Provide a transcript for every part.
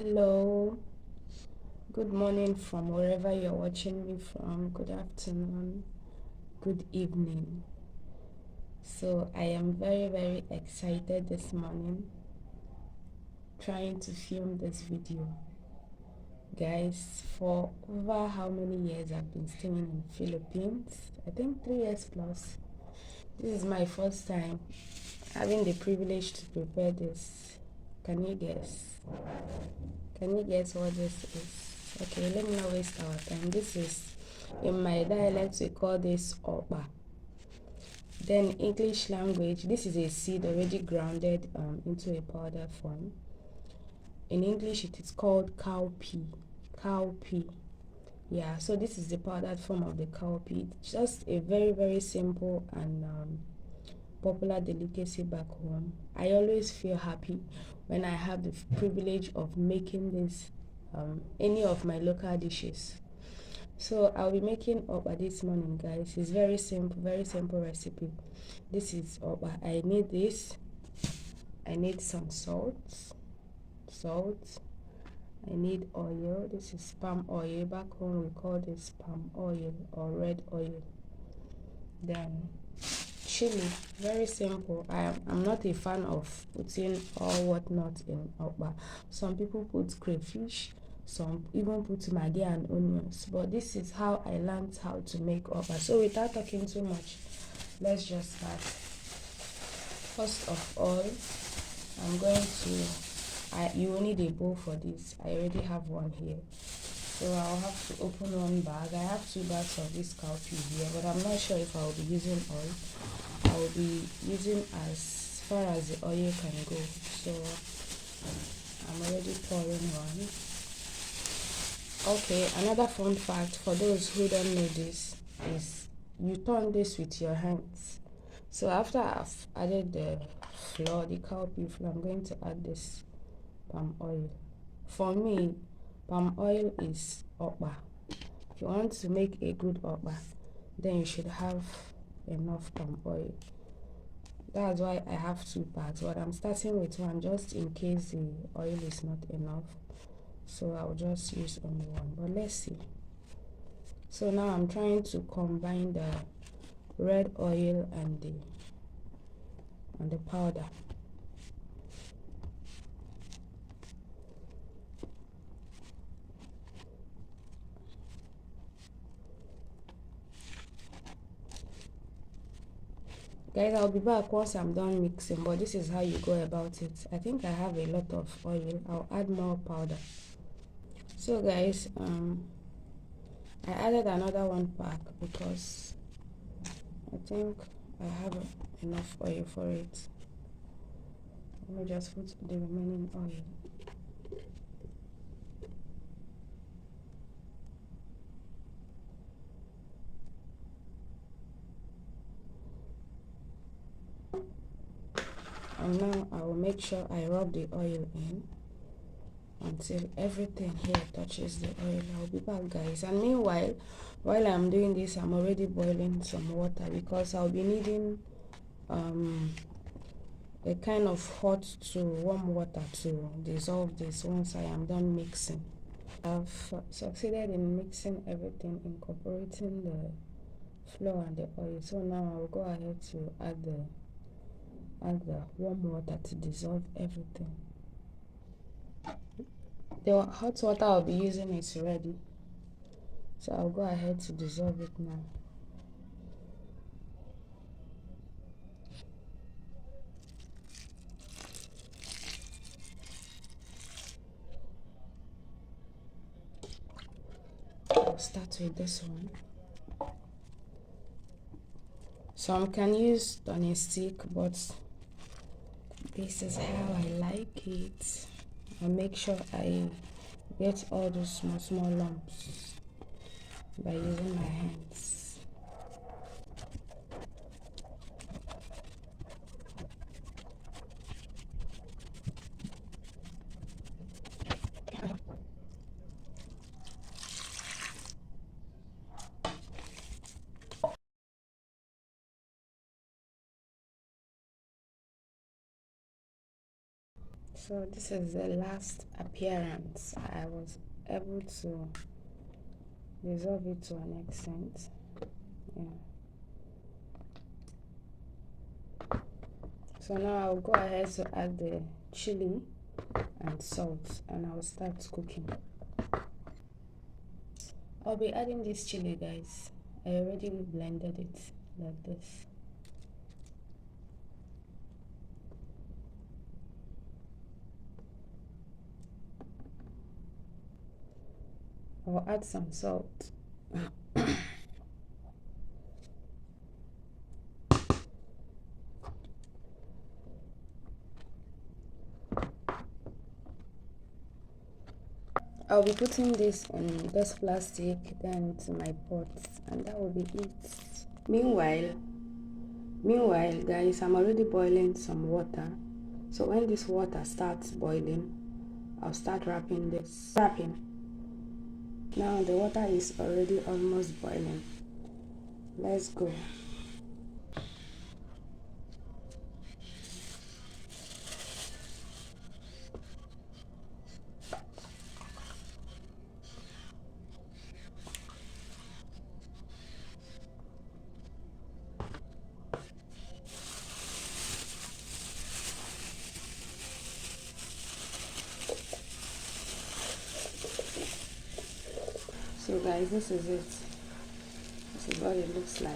Hello, good morning from wherever you're watching me from. Good afternoon, good evening. So, I am very excited this morning trying to film this video. Guys, for over how many years I've been staying in Philippines? I think 3 years plus. This is my first time having the privilege to prepare this. Can you guess? Can you guess what this is? Okay, let me not waste our time. This is, in my dialect, we call this Okpa. Then English language, this is a seed already grounded into a powder form. In English, it is called cowpea. Cowpea. Yeah, so this is the powdered form of the cowpea. It's just a very simple and popular delicacy back home. I always feel happy when I have the privilege of making this any of my local dishes. So I'll be making okpa this morning, guys. It's very simple recipe. This is okpa. I need this. I need some salt. I need oil. This is palm oil. Back home we call this palm oil or red oil. Then chili, very simple. I'm not a fan of putting all whatnot in okpa. Some people put crayfish, some even put maggi and onions, but this is how I learned how to make okpa. So without talking too much, let's just start. First of all, I'm going to you will need a bowl for this. I already have one here, so I'll have to open one bag. I have 2 bags of this cowpea here, but I'm not sure if I will be using oil. I will be using as far as the oil can go. So I'm already pouring one. Okay, another fun fact for those who don't know this is you turn this with your hands. So after I've added the flour, the cowpea flour, I'm going to add this palm oil. For me, palm oil is okpa. If you want to make a good okpa, then you should have enough palm oil. That's why I have 2 bags, but I'm starting with one just in case the oil is not enough. So I'll just use only one, but let's see. So now I'm trying to combine the red oil and the powder. Guys, I'll be back once I'm done mixing, but this is how you go about it. I think I have a lot of oil. I'll add more powder. So guys, I added another 1 pack because I think I have enough oil for it. Let me just put the remaining oil. And now I will make sure I rub the oil in until everything here touches the oil. I'll be back, guys. And meanwhile, while I'm doing this, I'm already boiling some water because I'll be needing a kind of hot to warm water to dissolve this once I am done mixing. I've succeeded in mixing everything, incorporating the flour and the oil. So now I'll go ahead to add the warm water to dissolve everything. The hot water I'll be using is ready, so I'll go ahead to dissolve it now. I'll start with this one. Some can use on a stick, but this is how I like it. I make sure I get all those small lumps by using my hands. So this is the last appearance. I was able to resolve it to an extent. Yeah. So now I'll go ahead to add the chili and salt, and I'll start cooking. I'll be adding this chili, guys. I already blended it like this. I'll add some salt. I'll be putting this in this plastic, then to my pot, and that will be it. Meanwhile, guys, I'm already boiling some water. So when this water starts boiling, I'll start wrapping this. Now the water is already almost boiling. Let's go. So guys, this is it. This is what it looks like.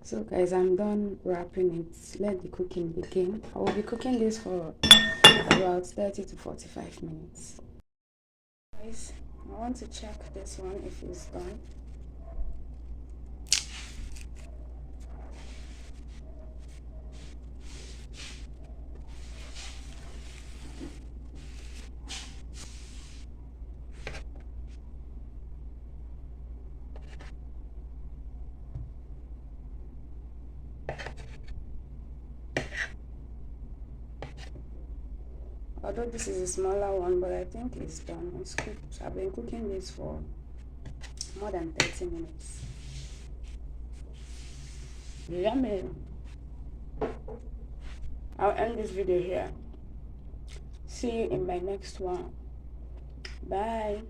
So guys, I'm done wrapping it. Let the cooking begin. I will be cooking this for about 30 to 45 minutes. Guys, I want to check this one if it's done. Although this is a smaller one, but I think it's done. It's cooked. I've been cooking this for more than 30 minutes. Yummy. I'll end this video here. See you in my next one. Bye.